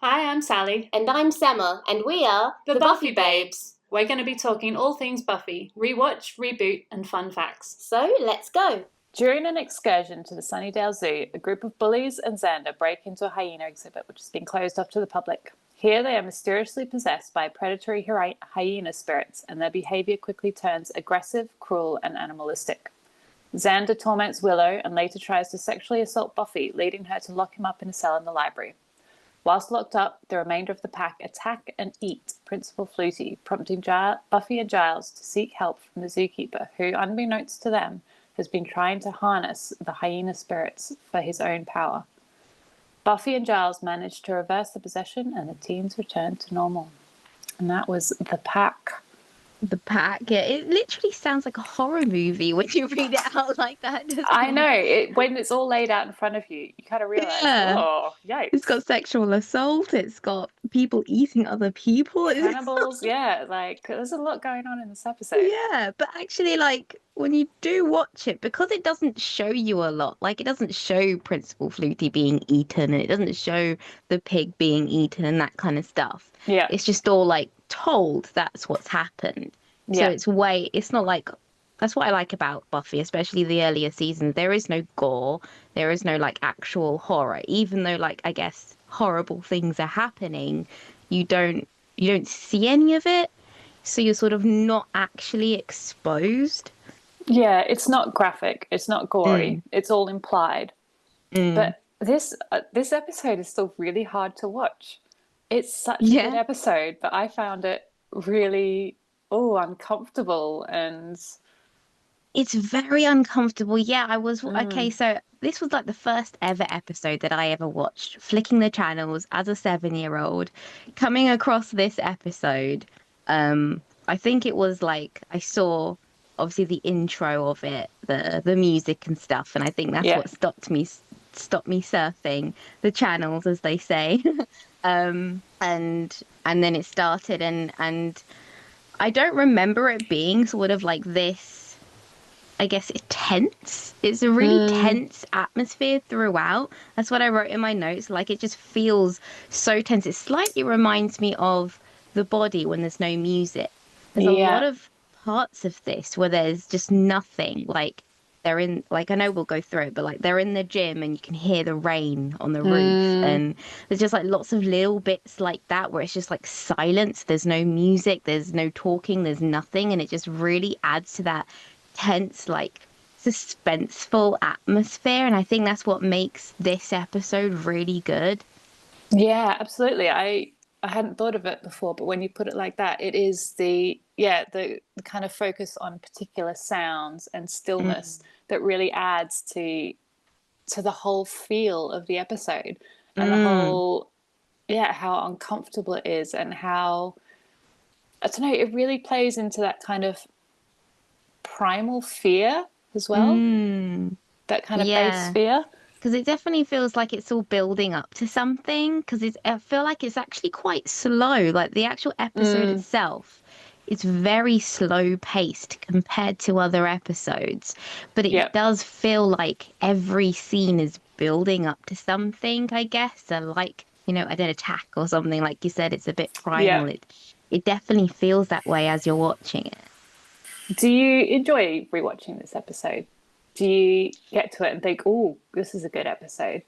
Hi, I'm Sally. And I'm Semma, and we are The Buffy Babes. We're going to be talking all things Buffy, rewatch, reboot, and fun facts. So let's go. During an excursion to the Sunnydale Zoo, a group of bullies and Xander break into a hyena exhibit which has been closed off to the public. Here they are mysteriously possessed by predatory hyena spirits, and their behavior quickly turns aggressive, cruel, and animalistic. Xander torments Willow and later tries to sexually assault Buffy, leading her to lock him up in a cell in the library. Whilst locked up, the remainder of the pack attack and eat Principal Flutie, prompting Buffy and Giles to seek help from the zookeeper, who, unbeknownst to them, has been trying to harness the hyena spirits for his own power. Buffy and Giles manage to reverse the possession, and the teens return to normal. And that was the pack. The pack, yeah, it literally sounds like a horror movie when you read it out like that, doesn't I it? know. When it's all laid out in front of you, you kind of realize, Yeah. oh, yikes. It's got sexual assault, it's got people eating other people. Cannibals, yeah, like there's a lot going on in this episode. Yeah, but actually, like, when you do watch it, because it doesn't show you a lot, like, it doesn't show Principal Flutie being eaten, and it doesn't show the pig being eaten and that kind of stuff. Yeah. It's just all, like, told that's what's happened. So Yeah. it's not like, that's what I like about Buffy, especially the earlier seasons. There is no gore, there is no, like, actual horror, even though, like, I guess horrible things are happening, you don't see any of it. So you're sort of not actually exposed. Yeah, it's not graphic, it's not gory, it's all implied. But this episode is still really hard to watch. It's such a good episode, but I found it really uncomfortable and It's very uncomfortable. Yeah, I was okay. So this was like the first ever episode that I ever watched, flicking the channels as a 7-year-old, coming across this episode. I think it was like I saw obviously the intro of it, the music and stuff, and I think that's Yeah. what stopped me surfing the channels, as they say. And then it started, and I don't remember it being sort of like this, I guess, tense. It's a really tense atmosphere throughout. That's what I wrote in my notes. Like, it just feels so tense. It slightly reminds me of The Body when there's no music. There's a lot of parts of this where there's just nothing. Like, they're in, like, I know we'll go through it, but like they're in the gym and you can hear the rain on the roof. And there's just like lots of little bits like that where it's just like silence. There's no music, there's no talking, there's nothing. And it just really adds to that tense, like suspenseful atmosphere. And I think that's what makes this episode really good. Yeah, absolutely. I hadn't thought of it before, but when you put it like that, it is the kind of focus on particular sounds and stillness that really adds to the whole feel of the episode and the whole how uncomfortable it is and how, I don't know, it really plays into that kind of primal fear as well. That kind of base fear. Because it definitely feels like it's all building up to something. Because I feel like it's actually quite slow. Like the actual episode itself, it's very slow paced compared to other episodes. But it does feel like every scene is building up to something, I guess. So like, an attack or something. Like you said, it's a bit primal. It definitely feels that way as you're watching it. Do you enjoy rewatching this episode? Do you get to it and think, oh, this is a good episode?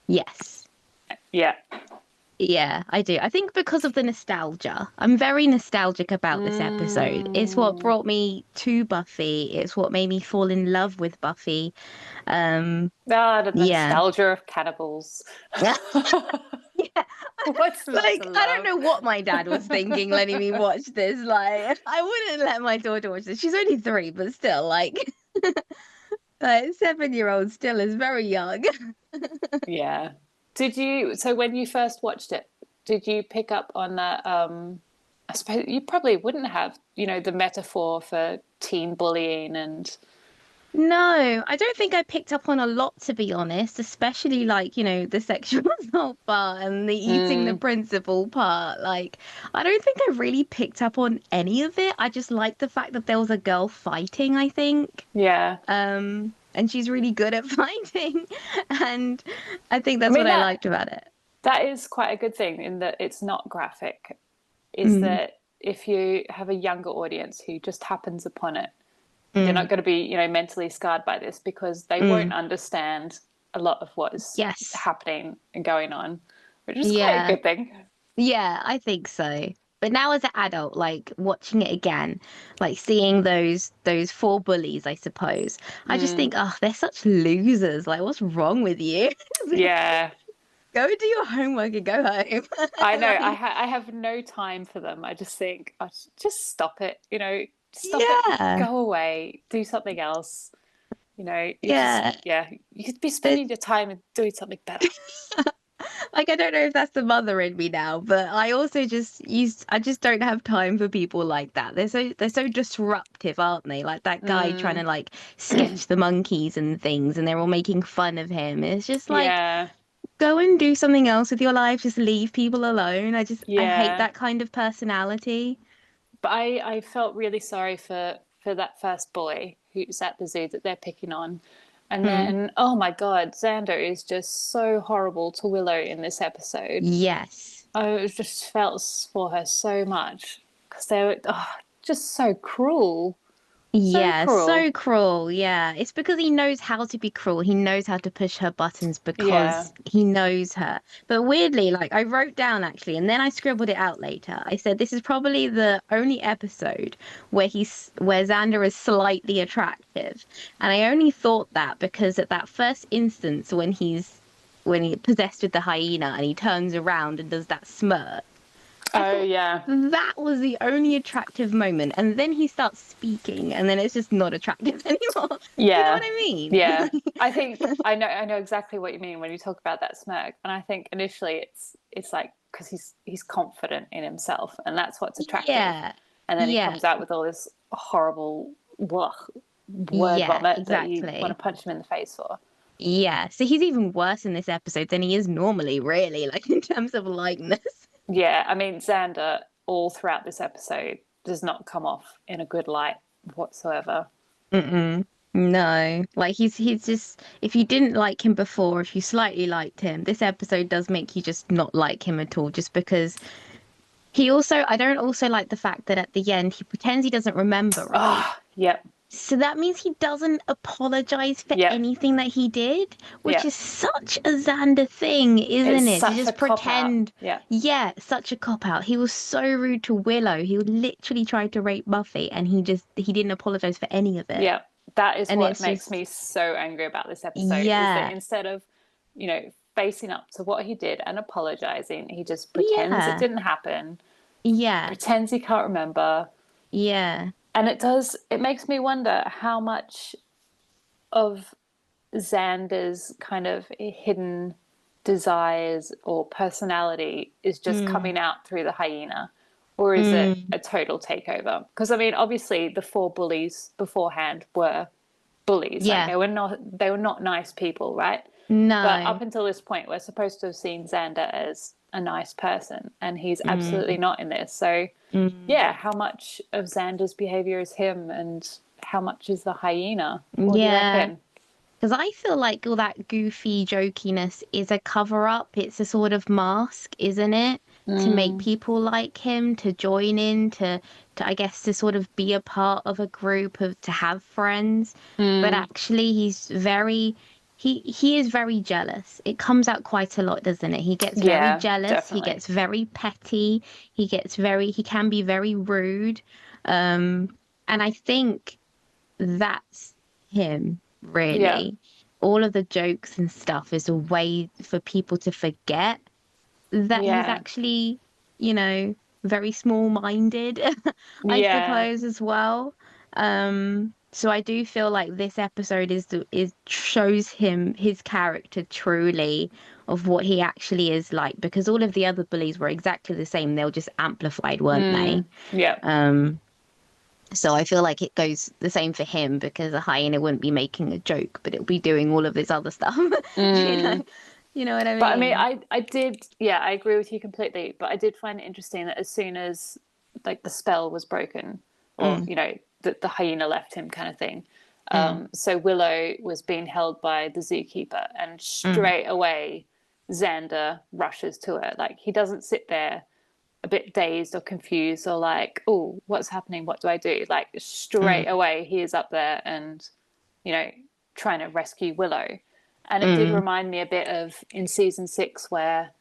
Yes. Yeah. Yeah, I do. I think because of the nostalgia. I'm very nostalgic about this episode. It's what brought me to Buffy. It's what made me fall in love with Buffy. The nostalgia of cannibals. Yeah. What's Like, I don't know what my dad was thinking letting me watch this. Like, I wouldn't let my daughter watch this. She's only 3, but still, like, like 7-year-old still is very young. Yeah. So when you first watched it, did you pick up on that? I suppose you probably wouldn't have, the metaphor for teen bullying and. No, I don't think I picked up on a lot, to be honest, especially like, the sexual assault part and the eating the principal part. Like, I don't think I really picked up on any of it. I just liked the fact that there was a girl fighting, I think. Yeah. And she's really good at fighting. And I think that's what I liked about it. That is quite a good thing in that it's not graphic. Is that if you have a younger audience who just happens upon it, they're not going to be, mentally scarred by this because they won't understand a lot of what is happening and going on, which is quite a good thing. Yeah, I think so. But now as an adult, like watching it again, like seeing those four bullies, I suppose, I just think, oh, they're such losers. Like, what's wrong with you? Yeah. Go do your homework and go home. I know. I have no time for them. I just think, just stop it. Stop it. Go away. Do something else. You could be spending your time and doing something better. Like, I don't know if that's the mother in me now, but I also I just don't have time for people like that. They're so disruptive, aren't they? Like that guy trying to like sketch the monkeys and things, and they're all making fun of him. It's just like, go and do something else with your life. Just leave people alone. I hate that kind of personality. But I felt really sorry for that first boy who's at the zoo that they're picking on. And then, oh my God, Xander is just so horrible to Willow in this episode. Yes. I just felt for her so much because they were just so cruel. So cruel. Yeah, it's because he knows how to be cruel. He knows how to push her buttons because he knows her. But weirdly, like I wrote down actually, and then I scribbled it out later. I said this is probably the only episode where Xander is slightly attractive, and I only thought that because at that first instance when he's possessed with the hyena and he turns around and does that smirk. That was the only attractive moment. And then he starts speaking and then it's just not attractive anymore. Yeah. You know what I mean? Yeah. I think I know exactly what you mean when you talk about that smirk. And I think initially it's like because he's confident in himself and that's what's attractive. Yeah. And then he comes out with all this horrible word vomit that you want to punch him in the face for. Yeah. So he's even worse in this episode than he is normally, really, like in terms of likeness. Yeah, I mean, Xander, all throughout this episode, does not come off in a good light whatsoever. No, like he's just, if you didn't like him before, if you slightly liked him, this episode does make you just not like him at all, just because I don't also like the fact that at the end, he pretends he doesn't remember, right? Yep. So that means he doesn't apologize for anything that he did, which is such a Xander thing, isn't it? To just pretend. Yeah, such a cop-out. He was so rude to Willow. He literally tried to rape Buffy, and he didn't apologize for any of it. Yeah, that is what makes me so angry about this episode. Is that instead of, facing up to what he did and apologizing, he just pretends it didn't happen. Yeah. Pretends he can't remember. Yeah. And it makes me wonder how much of Xander's kind of hidden desires or personality is just coming out through the hyena, or is it a total takeover? Because I mean, obviously the four bullies beforehand were bullies. Yeah. Like, they were not nice people, right? No. But up until this point, we're supposed to have seen Xander as a nice person, and he's absolutely not in this. So how much of Xander's behavior is him and how much is the hyena? What do you reckon? Because I feel like all that goofy jokiness is a cover-up. It's a sort of mask, isn't it? To make people like him, to join in, to I guess to sort of be a part of a group, to have friends. But actually he's he is very jealous. It comes out quite a lot, doesn't it? He gets very jealous. Definitely. He gets very petty. He can be very rude. And I think that's him, really. Yeah. All of the jokes and stuff is a way for people to forget that he's actually, very small-minded, I suppose, as well. So I do feel like this episode shows him his character truly of what he actually is like, because all of the other bullies were exactly the same. They were just amplified, weren't they? Yeah. So I feel like it goes the same for him, because a hyena wouldn't be making a joke, but it'll be doing all of this other stuff. You know what I mean? But I mean, I did, I agree with you completely. But I did find it interesting that as soon as like the spell was broken, or the hyena left him, kind of thing. So Willow was being held by the zookeeper, and straight away Xander rushes to her. Like, he doesn't sit there a bit dazed or confused or like, oh, what's happening? What do I do? Like, straight away, he is up there and, you know, trying to rescue Willow. And it did remind me a bit of in season 6, where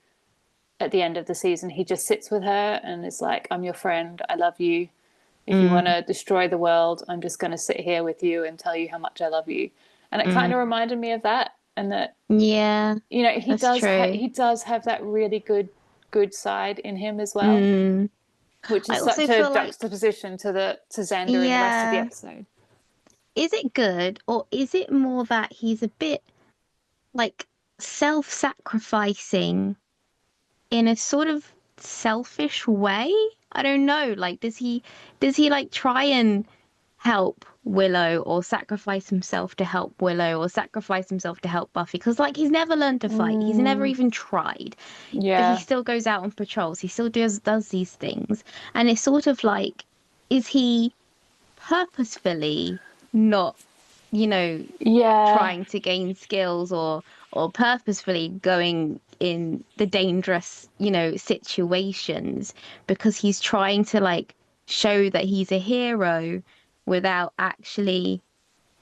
at the end of the season, he just sits with her and is like, I'm your friend. I love you. If you want to destroy the world, I'm just going to sit here with you and tell you how much I love you. And it kind of reminded me of that. And that, Yeah, you know, that's true. he does have that really good side in him as well, which I is also such a feel like, juxtaposition to Xander in the rest of the yeah, episode. is it good, or is it more that he's a bit like self-sacrificing in a sort of selfish way? I don't know. Like, does he like try and help Willow, or sacrifice himself to help Willow, or sacrifice himself to help Buffy? Because like he's never learned to fight. He's never even tried. But he Yeah. still goes out on patrols. He still does these things. And it's sort of like, is he purposefully not, you know, Yeah. trying to gain skills, or purposefully going in the dangerous, you know, situations because he's trying to like show that he's a hero without actually,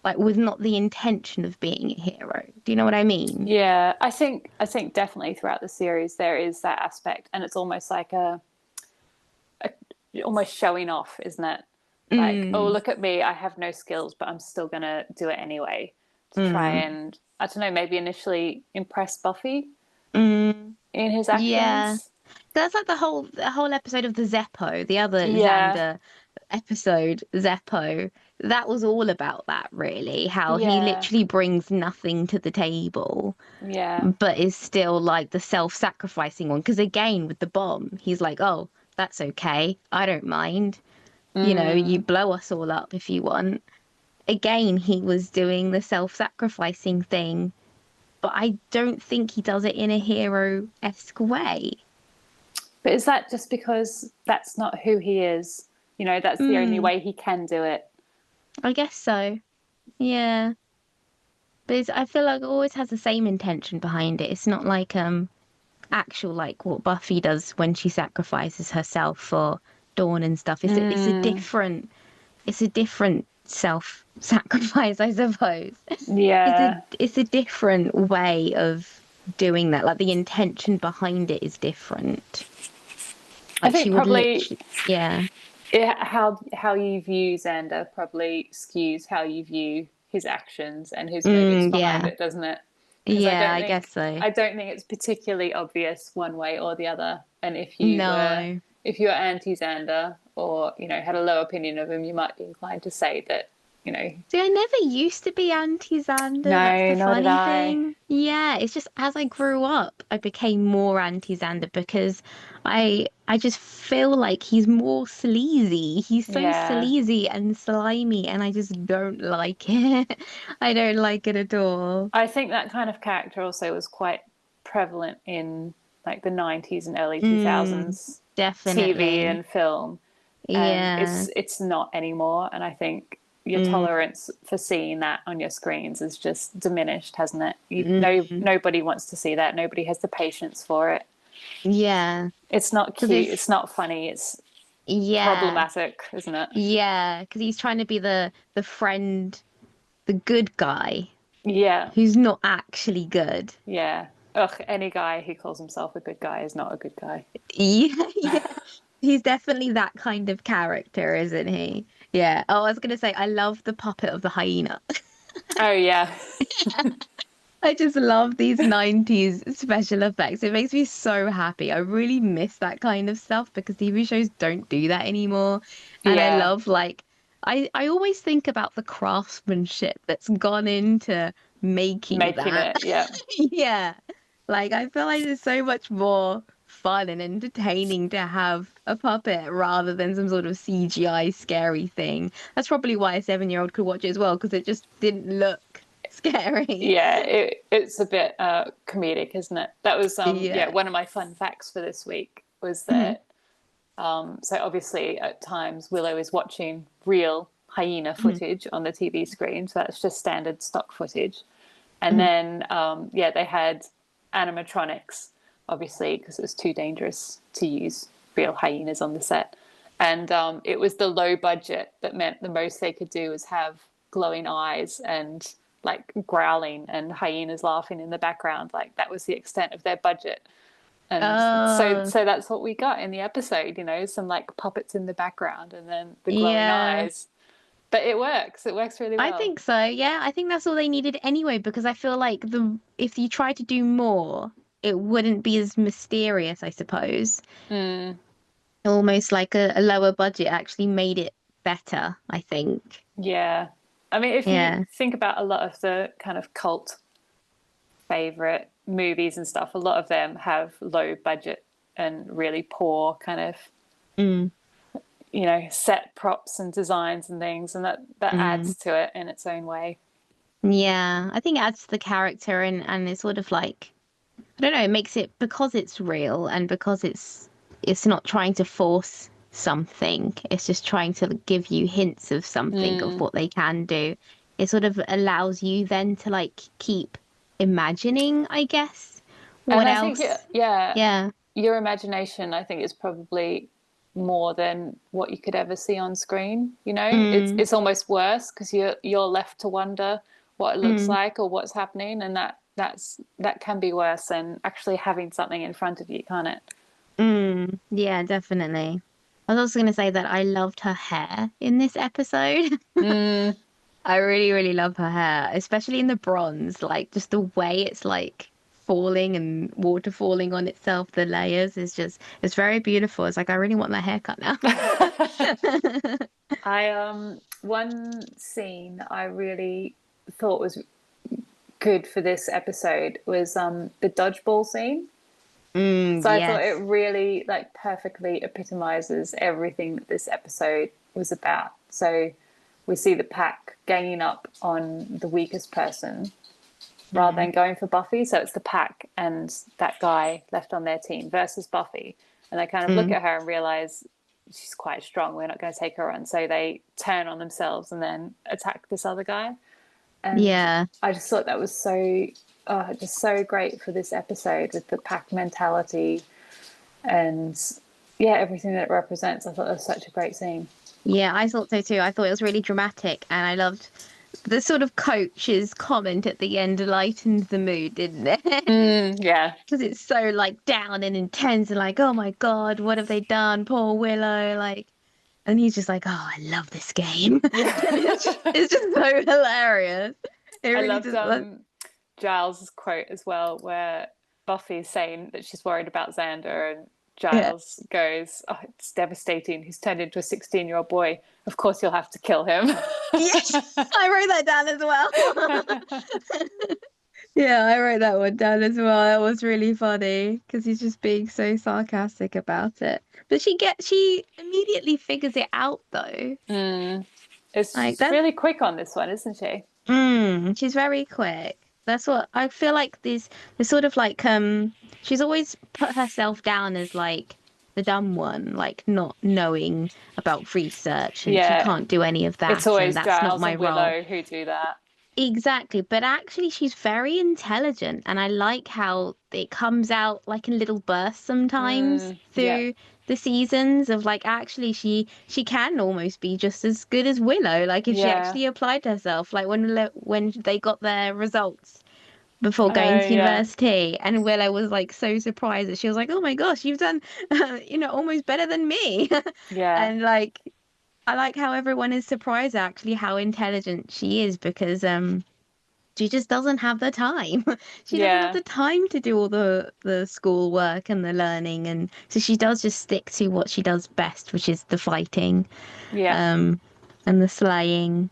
like, with not the intention of being a hero. Do you know what I mean? Yeah. I think definitely throughout the series there is that aspect, and it's almost like a almost showing off, isn't it? Like, oh, Mm, look at me, I have no skills, but I'm still gonna do it anyway to try mm, and, I don't know, maybe initially impress Buffy mm. in his Yeah. actions. That's like the whole episode of the Zeppo, the other Yeah, Xander episode, Zeppo. That was all about that, really. How he yeah, literally brings nothing to the table, yeah. but is still like the self-sacrificing one. Because again, with the bomb, he's like, "Oh, that's okay. I don't mind. You know, you Mm. blow us all up if you want." Again, he was doing the self-sacrificing thing, but I don't think he does it in a hero-esque way. But is that just because that's not who he is? You know, that's the only Mm, way he can do it. I guess so. Yeah. But I feel like it always has the same intention behind it. It's not like actual like what Buffy does when she sacrifices herself for Dawn and stuff. Mm. It's a different self-sacrifice, I suppose. Yeah. It's a different way of doing that. Like the intention behind it is different. I Like she think would probably literally, yeah. how you view Xander probably skews how you view his actions and his motives Mm, behind yeah. it, doesn't it? Because Yeah, I guess so. I don't think it's particularly obvious one way or the other. And No. if you were anti Xander, or, you know, had a low opinion of him, you might be inclined to say that, you know, See, I never used to be anti-Xander. That's no, the nor did funny I. thing. Yeah, it's just as I grew up, I became more anti-Xander because I just feel like he's more sleazy. He's so Yeah. sleazy and slimy, and I just don't like it. I don't like it at all. I think that kind of character also was quite prevalent in like the 90s and early Mm, 2000s TV definitely. and film, and Yeah. it's not anymore. And I think your Mm, tolerance for seeing that on your screens is just diminished, hasn't it? mm, Nobody wants to see that. Nobody has the patience for it. yeah. It's not Because cute. It's not funny. It's yeah. problematic, isn't it? Yeah, because he's trying to be the friend, the good guy Yeah, who's not actually good. yeah. Ugh, any guy who calls himself a good guy is not a good guy. Yeah, yeah. He's definitely that kind of character, isn't he? Yeah. Oh, I was gonna say I love the puppet of the hyena. Oh yeah. I just love these 90s special effects. It makes me so happy. I really miss that kind of stuff because TV shows don't do that anymore. And I Yeah, love like I always think about the craftsmanship that's gone into making making that. it. Yeah. Yeah. Like I feel like there's so much more fun and entertaining to have a puppet rather than some sort of CGI scary thing. That's probably why a 7-year-old could watch it as well, because it just didn't look scary. Yeah, it's a bit comedic, isn't it? That was yeah, Yeah. one of my fun facts for this week was Mhm. that so obviously at times Willow is watching real hyena Mhm. footage on the TV screen, so that's just standard stock footage. And Mhm. then yeah, they had animatronics, obviously, because it was too dangerous to use real hyenas on the set. And it was the low budget that meant the most they could do was have glowing eyes and like growling and hyenas laughing in the background. Like that was the extent of their budget. And so that's what we got in the episode, you know, some like puppets in the background and then the glowing eyes. But it works. It works really well. I think so. Yeah, I think that's all they needed anyway, because I feel like if you try to do more, it wouldn't be as mysterious, I suppose. Almost like a lower budget actually made it better, I think. Yeah. I mean, if you think about a lot of the kind of cult favorite movies and stuff, a lot of them have low budget and really poor kind of, you know, set props and designs and things. And that adds to it in its own way. Yeah, I think it adds to the character and it's sort of like, I don't know, it makes it, because it's real and because it's not trying to force something, it's just trying to give you hints of something of what they can do. It sort of allows you then to like keep imagining, I guess, what else. Think, your imagination, I think, is probably more than what you could ever see on screen. You know, it's almost worse because you're left to wonder what it looks like or what's happening, and that can be worse than actually having something in front of you, can't it? Yeah, definitely. I was also going to say that I loved her hair in this episode. I really, really love her hair, especially in the bronze. Like, just the way it's like falling and water falling on itself, the layers is just, it's very beautiful. It's like, I really want that haircut now. One scene I really thought was good for this episode was the dodgeball scene. So I thought it really like perfectly epitomizes everything that this episode was about. So we see the pack ganging up on the weakest person rather than going for Buffy. So it's the pack and that guy left on their team versus Buffy. And they kind of look at her and realize she's quite strong. We're not going to take her on. So they turn on themselves and then attack this other guy. And I just thought that was just so great for this episode with the pack mentality and everything that it represents. I thought it was such a great scene. Yeah, I thought so too. I thought it was really dramatic, and I loved the sort of coach's comment at the end lightened the mood, didn't it? Yeah. Because it's so like down and intense and like, oh my God, what have they done? Poor Willow. Like, and he's just like, oh, I love this game. It's just so hilarious. I loved Giles' quote as well, where Buffy's saying that she's worried about Xander, and Giles goes, oh, it's devastating. He's turned into a 16-year-old boy. Of course you'll have to kill him. Yes, I wrote that down as well. Yeah, I wrote that one down as well. That was really funny because he's just being so sarcastic about it. But she immediately figures it out though. It's like, really quick on this one, isn't she? She's very quick. That's what I feel like. There's sort of like she's always put herself down as like the dumb one, like not knowing about research, and she can't do any of that. It's always that's Giles not my and Willow role who do that. Exactly, but actually she's very intelligent, and I like how it comes out like in little bursts sometimes through the seasons of like actually she can almost be just as good as Willow, like if she actually applied herself, like when they got their results before going to university, and Willow was like so surprised that she was like, oh my gosh, you've done almost better than me. And like I like how everyone is surprised actually how intelligent she is, because she just doesn't have the time. She doesn't have the time to do all the school work and the learning, and so she does just stick to what she does best, which is the fighting and the slaying.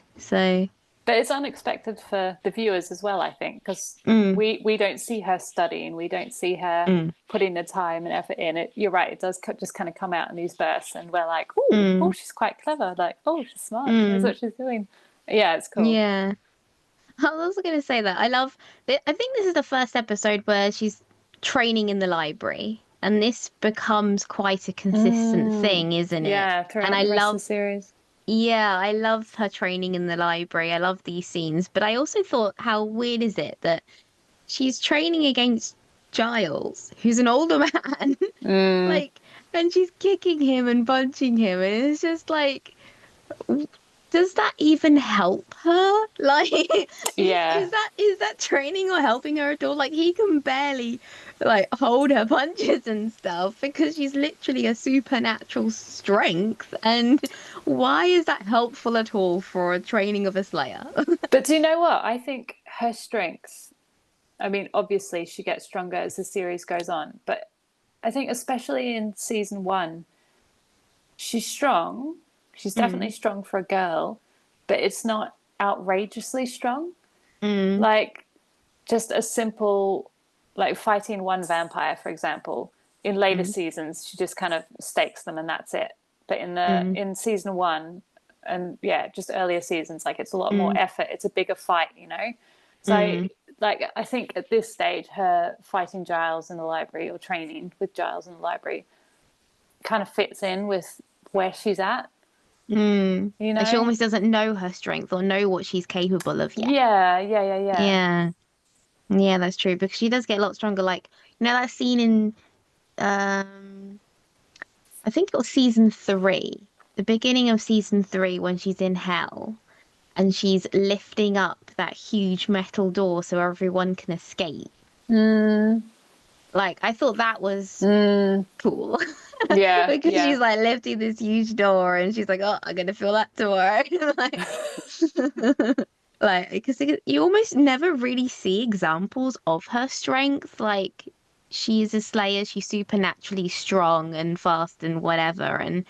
But it's unexpected for the viewers as well, I think, because we don't see her studying, we don't see her putting the time and effort in it. You're right, it does just kind of come out in these bursts, and we're like, oh, she's quite clever. Like, oh, she's smart. She knows what she's doing. Yeah, it's cool. Yeah. I was also going to say that I think this is the first episode where she's training in the library, and this becomes quite a consistent thing, isn't it? Yeah, and I love the series. Yeah, I love her training in the library. I love these scenes. But I also thought, how weird is it that she's training against Giles, who's an older man, Mm, like, and she's kicking him and punching him, and it's just like, does that even help her? Like, yeah. is that training or helping her at all? Like, he can barely like hold her punches and stuff because she's literally a supernatural strength. And why is that helpful at all for a training of a Slayer? But do you know what? I think her strengths, I mean, obviously she gets stronger as the series goes on, but I think especially in season one, she's strong. She's definitely Mm, strong for a girl, but it's not outrageously strong. mm, Like just a simple, like fighting one vampire, for example. In later mm, seasons, she just kind of stakes them and that's it. But mm, in season one, and yeah, just earlier seasons, like it's a lot more mm, effort. It's a bigger fight, you know. So mm. like I think at this stage, her fighting Giles in the library or training with Giles in the library kind of fits in with where she's at, Mm. you Like she know? almost doesn't know her strength or know what she's capable of yet. Yeah, yeah, yeah, yeah. Yeah. Yeah, that's true because she does get a lot stronger. Like, that scene in um I think it was season three, the beginning of season three when she's in hell and she's lifting up that huge metal door so everyone can escape. Mm, Like, I thought that was mm, cool yeah, because yeah. she's like lifting this huge door and she's like, oh, I'm gonna feel that tomorrow. Like, like, because you almost never really see examples of her strength. Like, she is a slayer, she's supernaturally strong and fast and whatever. And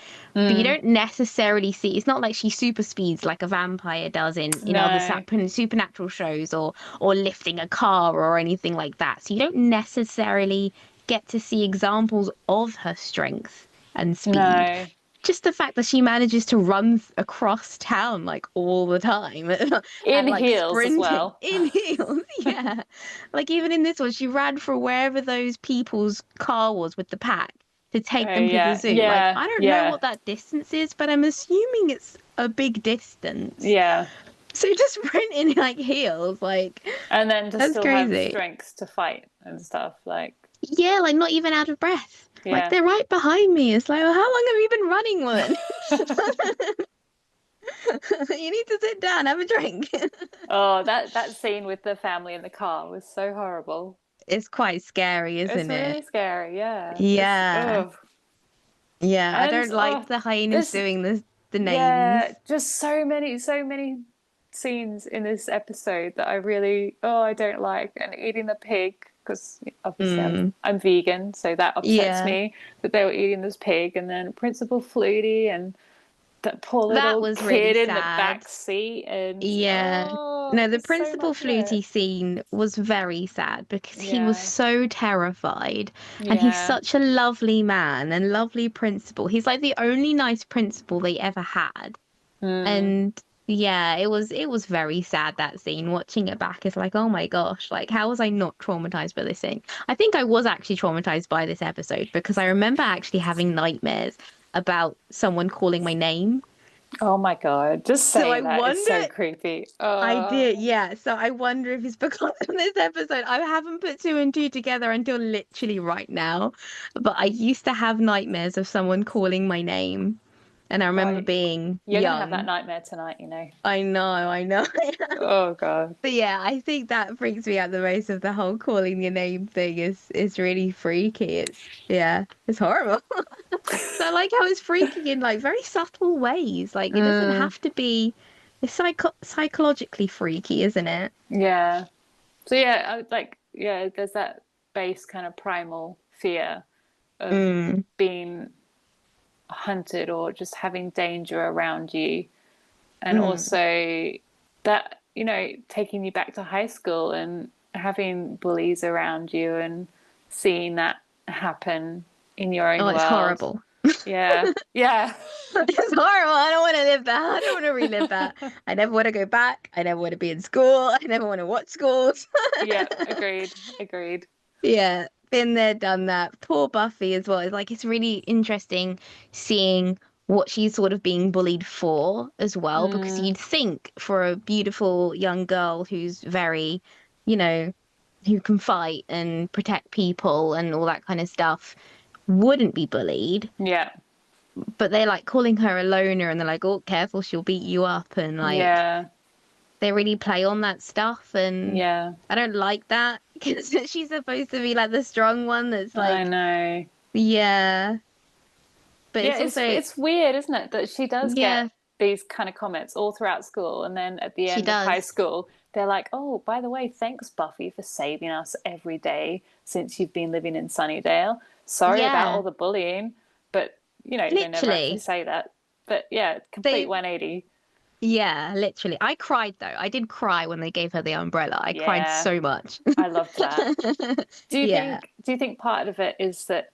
but you Mm, don't necessarily see. It's not like she super speeds like a vampire does in other no, supernatural shows or lifting a car or anything like that. So you don't necessarily get to see examples of her strength and speed, no. just the fact that she manages to run across town like all the time In and like heels as sprinting well. in heels. Yeah. Like even in this one, she ran for wherever those people's car was with the pack to take Oh them to the yeah, zoo. Like, yeah, I don't know yeah, what that distance is, but I'm assuming it's a big distance. yeah. So just sprint in like heels, like And then to that's still have crazy. strength to fight and stuff. Like, Yeah, like not even out of breath. Like yeah. they're right behind me. It's like, well, how long have you been running, woman? You need to sit down, have a drink. Oh, that scene with the family in the car was so horrible. It's quite scary, It's isn't it? really scary. Yeah. Just Yeah. oh, Yeah, I and don't oh, like the hyenas this doing the names. yeah, just so many scenes in this episode that I really I don't like. And eating the pig because obviously Mm. I'm vegan, so that upsets Yeah. me that they were eating this pig. And then Principal Flutie and that poor That little was really kid in the sad. back seat, and Yeah. No, the just so principal much of it. Flutie scene was very sad because he was Yeah, so terrified. And he's yeah. such a lovely man and lovely principal. He's like the only nice principal they ever had. Mm. And yeah, it was very sad that scene. Watching it back is like, oh my gosh, like how was I not traumatized by this thing? I think I was actually traumatized by this episode because I remember actually having nightmares about someone calling my name. Oh my God, just So I saying that is wonder, so creepy. I did, yeah. So I wonder if it's because of this episode. I haven't put two and two together until literally right now. But I used to have nightmares of someone calling my name. And I remember Oh, being you're gonna have that young. nightmare tonight, you know. I know, I know. Oh God. But yeah, I think that freaks me out the most of the whole calling your name thing is really freaky. It's horrible. So I like how it's freaky in like very subtle ways. Like it doesn't Mm, have to be it's psychologically freaky, isn't it? yeah. So yeah, there's that base kind of primal fear of Mm, being hunted or just having danger around you, and mm, also that taking you back to high school and having bullies around you and seeing that happen in your oh, own it's world. horrible. Yeah, yeah. It's horrible. I don't want to live that. I don't want to relive that. I never want to go back. I never want to be in school. I never want to watch schools. Yeah, agreed, agreed. Yeah, been there, done that. Poor Buffy as well. It's like it's really interesting seeing what she's sort of being bullied for as well, because Mm, you'd think for a beautiful young girl who's very, you know, who can fight and protect people and all that kind of stuff wouldn't be bullied. Yeah. But they're like calling her a loner, and they're like, oh, careful, she'll beat you up. And like, they really play on that stuff. And I don't like that because she's supposed to be like the strong one that's like, I know. Yeah. But it's also, it's weird, isn't it? That she does get these kind of comments all throughout school. And then at the end of high school, they're like, oh, by the way, thanks, Buffy, for saving us every day since you've been living in Sunnydale. Sorry about all the bullying. But, you know, they never actually say that. But yeah, complete 180. Yeah, literally. I cried though. I did cry when they gave her the umbrella. I cried so much. I loved that. Do you think part of it is that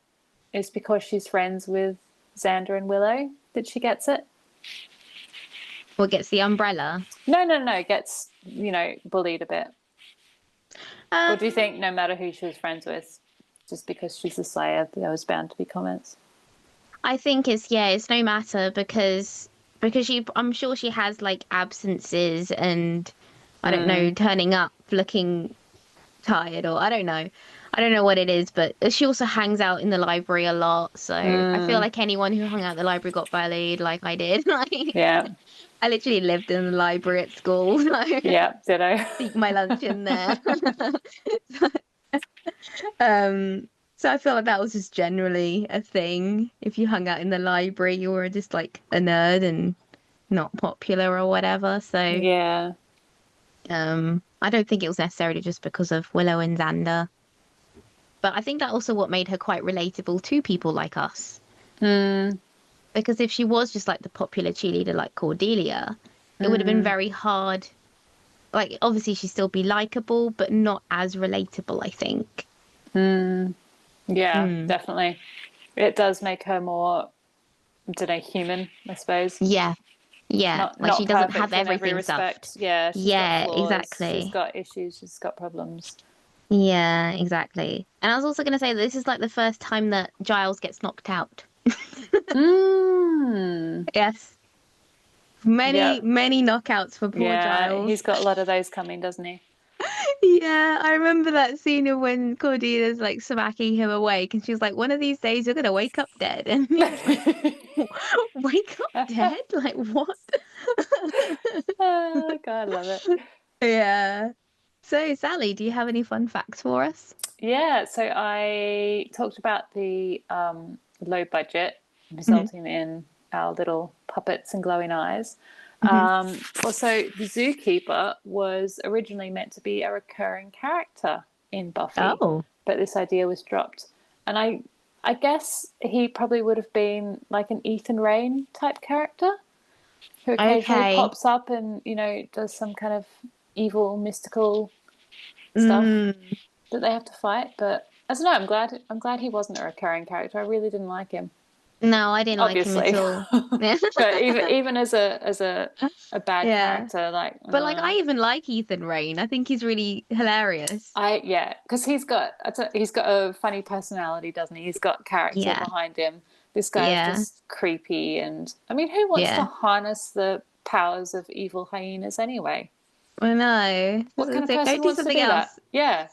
it's because she's friends with Xander and Willow that she gets it? Or gets the umbrella? No. Gets, you know, bullied a bit. Or do you think no matter who she was friends with, just because she's a Slayer, there was bound to be comments? I think it's no matter because I'm sure she has like absences and I don't know, turning up looking tired, or I don't know what it is, but she also hangs out in the library a lot, so I feel like anyone who hung out in the library got bullied like I did. I literally lived in the library at school. Yeah, did I? Eat my lunch in there. So I feel like that was just generally a thing. If you hung out in the library, you were just like a nerd and not popular or whatever. So I don't think it was necessarily just because of Willow and Xander. But I think that also what made her quite relatable to people like us. Because if she was just like the popular cheerleader like Cordelia, it would have been very hard. Like, obviously she'd still be likable, but not as relatable, I think. Yeah, definitely. It does make her more, I don't know, human, I suppose. Yeah. Like not she doesn't have everything stuffed. Yeah, she's got flaws, exactly. She's got issues, she's got problems. Yeah, exactly. And I was also going to say that this is like the first time that Giles gets knocked out. Yes. Many knockouts for poor Giles. He's got a lot of those coming, doesn't he? Yeah, I remember that scene of when Cordelia's like smacking him awake and she's like, one of these days you're going to wake up dead. And he's like, wake up dead? Like, what? Oh, God, I love it. Yeah. So, Sally, do you have any fun facts for us? Yeah, so I talked about the low budget resulting in our little puppets and glowing eyes. Also, the zookeeper was originally meant to be a recurring character in Buffy, but this idea was dropped. And I guess he probably would have been like an Ethan Rayne type character who occasionally pops up and, you know, does some kind of evil, mystical stuff that they have to fight. But I don't know, I'm glad he wasn't a recurring character. I really didn't like him. No, I didn't like him at all. But even as a bad character, like. But like, I even like Ethan Rayne. I think he's really hilarious. Because he's got a funny personality, doesn't he? He's got character behind him. This guy is just creepy, and I mean, who wants to harness the powers of evil hyenas anyway? I know. What kind of person wants to do that? Yeah.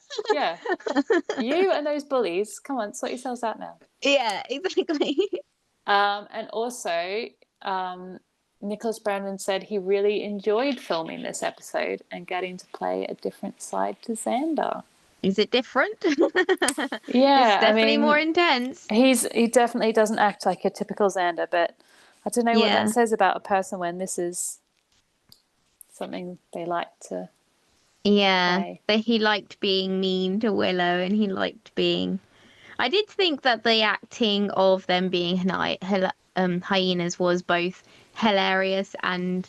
You and those bullies, come on, sort yourselves out now. Yeah, exactly. And also, Nicholas Brandon said he really enjoyed filming this episode and getting to play a different side to Xander. Is it different? Yeah, it's definitely more intense. He definitely doesn't act like a typical Xander, but I don't know what that says about a person when this is something they like to play. But he liked being mean to Willow, and he liked being... I did think that the acting of them being hyenas was both hilarious and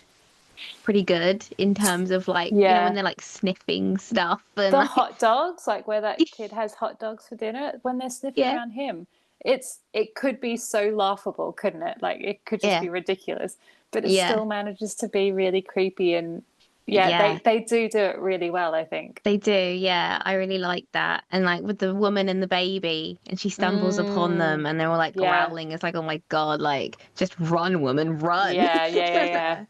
pretty good in terms of like, you know, when they're like sniffing stuff. And the hot dogs, like where that kid has hot dogs for dinner, when they're sniffing around him, it could be so laughable, couldn't it? Like it could just be ridiculous, but it still manages to be really creepy and they do it really well, I think. They do, yeah. I really like that. And like with the woman and the baby, and she stumbles upon them and they're all like growling. It's like, oh my God, like just run, woman, run. Yeah.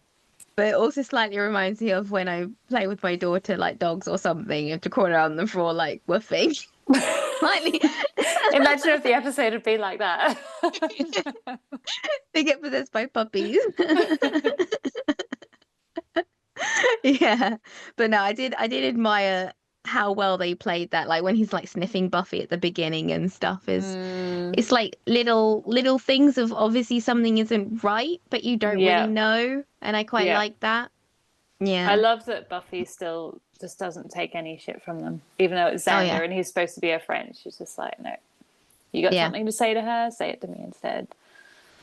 But it also slightly reminds me of when I play with my daughter, like dogs or something, you have to crawl around the floor like woofing. Slightly. Imagine if the episode had been like that. They get possessed by puppies. Yeah. But no, I did admire how well they played that. Like when he's like sniffing Buffy at the beginning and stuff is it's like little things of obviously something isn't right, but you don't really Yeah. know. And I quite Yeah. like that. I Yeah. love that Buffy still just doesn't take any shit from them, even though it's Oh Xander yeah. and he's supposed to be her friend. She's just like, no, you got Yeah. something to say to her, say it to me instead.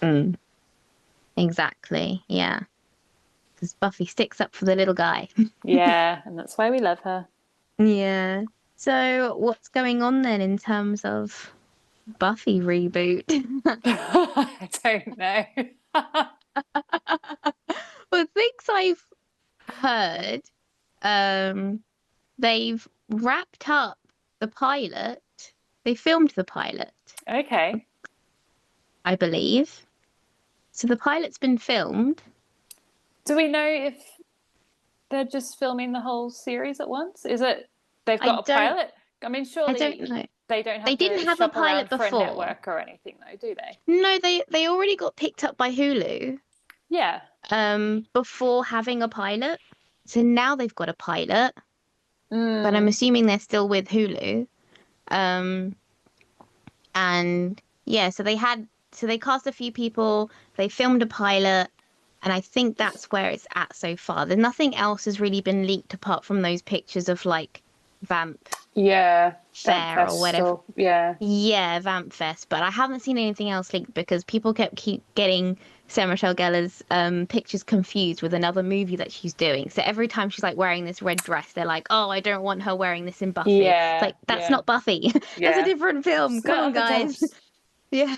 Mm. Exactly. Yeah. Because Buffy sticks up for the little guy. Yeah, and that's why we love her. Yeah. So what's going on then in terms of Buffy reboot? I don't know. Well, things I've heard, they've wrapped up the pilot. They filmed the pilot, Okay. I believe. So the pilot's been filmed. Do we know if they're just filming the whole series at once? Is it they've I got a don't pilot? I mean, I don't surely know. they don't They have didn't to have a shop around pilot for a before. network or anything, though, do they? No, they already got picked up by Hulu, Yeah. before having a pilot. So now they've got a pilot, but I'm Mm. assuming they're still with Hulu. Um, and yeah, so they cast a few people, they filmed a pilot, and I think that's where it's at so far. There's nothing else has really been leaked apart from those pictures of like Vamp Yeah. Fair or whatever. Yeah. Yeah, Vamp Fest, but I haven't seen anything else leaked because people keep getting Sarah Michelle Gellar's pictures confused with another movie that she's doing. So every time she's like wearing this red dress, they're like, "Oh, I don't want her wearing this in Buffy." It's Yeah. like that's Yeah. not Buffy. That's a Yeah. different film. Come Skirt on, of the guys. dress. Yeah.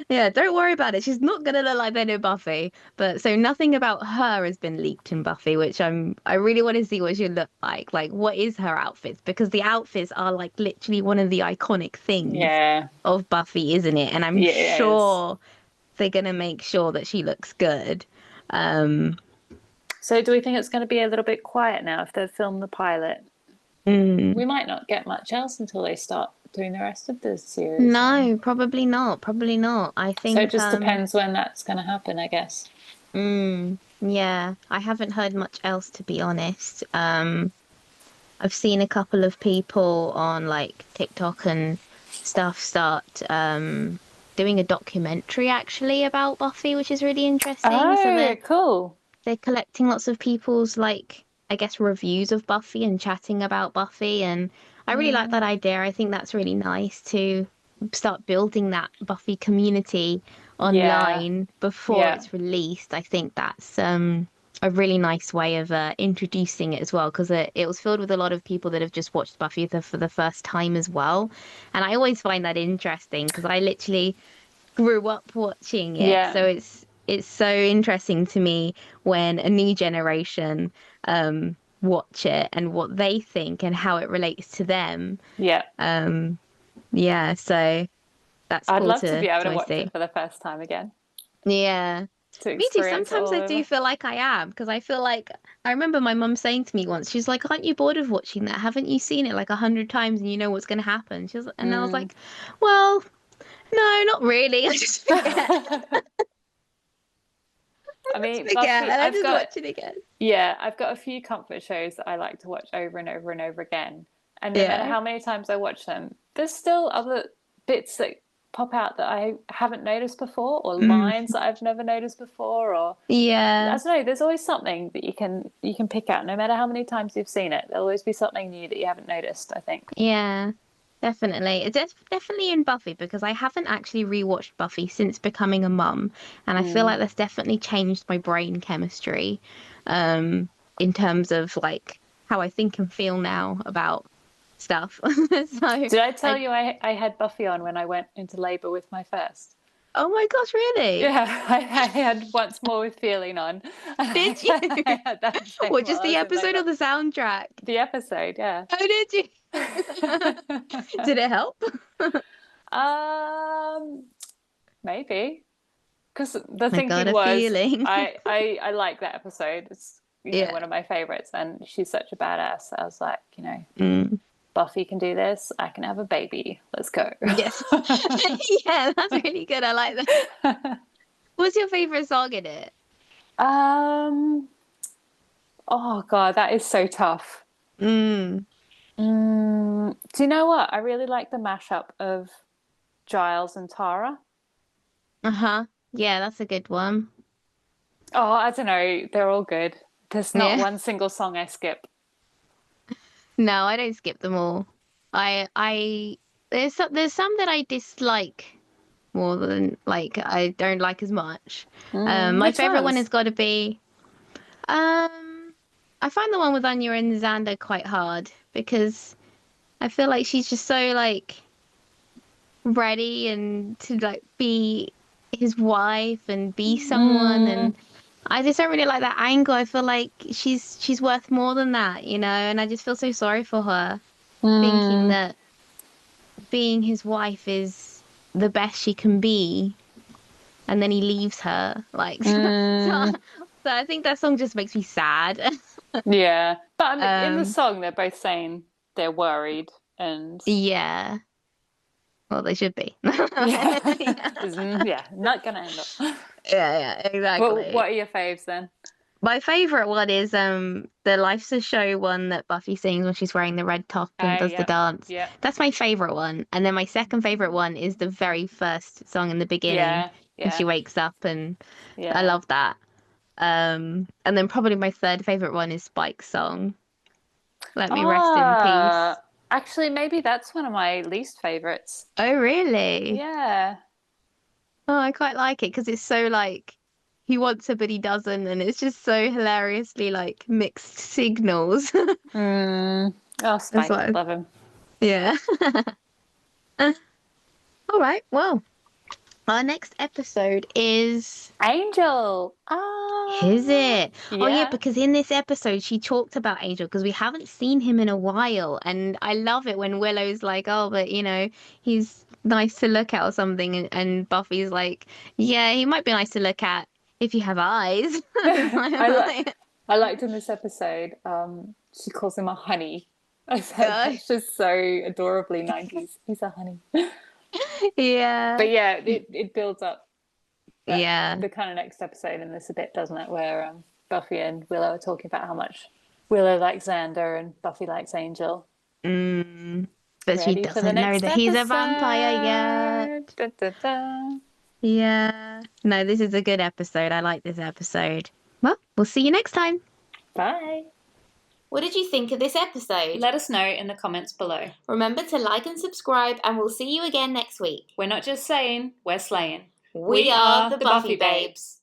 Yeah, don't worry about it. She's not gonna look like that in Buffy. But so nothing about her has been leaked in Buffy, which I really want to see what she look like. Like, what is her outfits? Because the outfits are like literally one of the iconic things Yeah. of Buffy, isn't it? And I'm Yeah, it is. sure they're gonna make sure that she looks good. Um, So do we think it's going to be a little bit quiet now if they've filmed the pilot? mm, We might not get much else until they start doing the rest of the series. no, probably not. Probably not. I So it think just depends when that's going to happen, I guess. yeah, I haven't heard much else to be honest. I've seen a couple of people on like TikTok and stuff start doing a documentary actually about Buffy, which is really interesting. So Oh, cool. they're collecting lots of people's like I guess reviews of Buffy and chatting about Buffy, and I really like that idea. I think that's really nice to start building that Buffy community Yeah. online before Yeah. it's released. I think that's a really nice way of introducing it as well, because it was filled with a lot of people that have just watched Buffy for the first time as well. And I always find that interesting because I literally grew up watching it. Yeah. So it's so interesting to me when a new generation watch it and what they think and how it relates to them. Yeah. Yeah, so that's I'd cool love to be able to always watch see. it for the first time again. Yeah. To Me too. experience it Sometimes all I do over. feel like I am because I feel like I remember my mum saying to me once, she's like, "Aren't you bored of watching that? Haven't you seen it like 100 times and you know what's going to happen?" And I was like, "Well, no, not really. I just forget. I mean, Forget, Buffy, and I just watch it again." yeah, I've got a few comfort shows that I like to watch over and over and over again. And no matter Yeah. how many times I watch them, there's still other bits that pop out that I haven't noticed before, or lines that I've never noticed before, or I Yeah. don't know, there's always something that you can pick out. No matter how many times you've seen it, there'll always be something new that you haven't noticed, I think. Yeah. Definitely. It's definitely in Buffy because I haven't actually rewatched Buffy since becoming a mum, and I feel like that's definitely changed my brain chemistry, in terms of like how I think and feel now about stuff. So, Did I tell you I had Buffy on when I went into labor with my first? oh my gosh, really? Yeah, I had Once More with Feeling on. Did you? I had that playing Or just while I the was in episode or labour. the soundtrack? The episode, yeah. Oh, did you? Did it help? Um, maybe. Because the I thinking got a was, feeling. I like that episode. It's Yeah. one of my favorites, and she's such a badass. I was like, Mm. Buffy can do this. I can have a baby. Let's go. Yes. Yeah, that's really good. I like that. What's your favorite song in it? Oh God, that is so tough. Mm. Do you know what? I really like the mashup of Giles and Tara. Uh-huh. Yeah, that's a good one. Oh, I don't know. They're all good. There's not Yeah. one single song I skip. No, I don't skip them all. I there's some that I dislike more than like I don't like as much. My Which favorite one ones? has got to be I find the one with Anya and Xander quite hard because I feel like she's just so like ready and to like be his wife and be someone, and I just don't really like that angle. I feel like she's worth more than that, and I just feel so sorry for her, thinking that being his wife is the best she can be, and then he leaves her. Like, so I think that song just makes me sad. Yeah, but I mean, in the Um, song, they're both saying they're worried, and yeah. Well, they should be. yeah, Yeah, yeah, not gonna end up. yeah, What exactly. are your faves then? My favorite one is the Life's a Show one that Buffy sings when she's wearing the red top and does the Yep, dance. yep, That's my favorite one. And then my second favorite one is the very first song in the beginning yeah, when she yeah, wakes up, and I yeah. love that. And then probably my third favorite one is Spike's song, Let Me Rest in Peace. Actually, maybe that's one of my least favorites. Oh, really? Yeah. Oh, I quite like it because it's so like he wants her but he doesn't, and it's just so hilariously like mixed signals. Oh, That's Spike, what love him. Yeah. All right. Well, our next episode is. Angel. Is it? Oh, yeah, Yeah. because in this episode, she talked about Angel because we haven't seen him in a while. And I love it when Willow's like, oh, but he's nice to look at or something. And Buffy's like, yeah, he might be nice to look at if you have eyes. I like. I liked in this episode. She calls him a honey. I thought that's just so adorably 90s. He's a honey. Yeah. But yeah, it builds up Yeah. the kind of next episode in this a bit, doesn't it? Where Buffy and Willow are talking about how much Willow likes Xander and Buffy likes Angel. But she Ready for the doesn't know next that he's a episode. vampire yet. Da, da, da. Yeah. No, this is a good episode. I like this episode. Well, we'll see you next time. Bye. What did you think of this episode? Let us know in the comments below. Remember to like and subscribe, and we'll see you again next week. We're not just saying, we're slaying. We are the Buffy Babes.